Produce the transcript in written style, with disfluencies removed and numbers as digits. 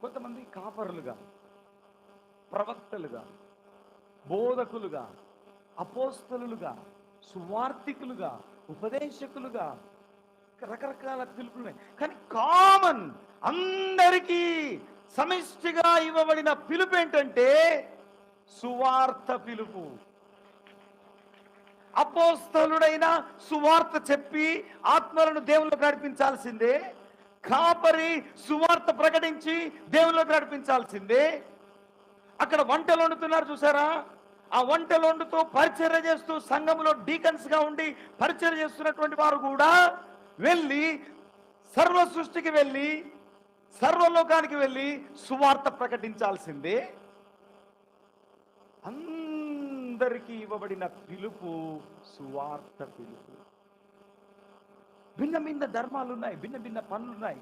కొంతమంది కాపరులుగా, ప్రవక్తలుగా, బోధకులుగా, అపోస్తలులుగా, సువార్థికులుగా, ఉపదేశకులుగా రకరకాల పిలుపులున్నాయి. కానీ కామన్ అందరికీ సమిష్టిగా ఇవ్వబడిన పిలుపు ఏంటంటే సువార్త పిలుపు. అపోస్తలుడైన సువార్త చెప్పి ఆత్మలను దేవుళ్ళకి నడిపించాల్సిందే. కాపరి సువార్త ప్రకటించి దేవుళ్ళకి నడిపించాల్సిందే. అక్కడ వంటలు వండుతున్నారు చూసారా, ఆ వంటలు వండుతూ పరిచర్య చేస్తూ సంఘంలో డీకన్స్ గా ఉండి పరిచర్య చేస్తున్నటువంటి వారు కూడా వెళ్ళి సర్వ సృష్టికి వెళ్ళి సర్వలోకానికి వెళ్ళి సువార్త ప్రకటించాల్సిందే. అందరికీ ఇవ్వబడిన పిలుపు సువార్త పిలుపు. భిన్న భిన్న ధర్మాలు ఉన్నాయి, భిన్న భిన్న పనులు ఉన్నాయి.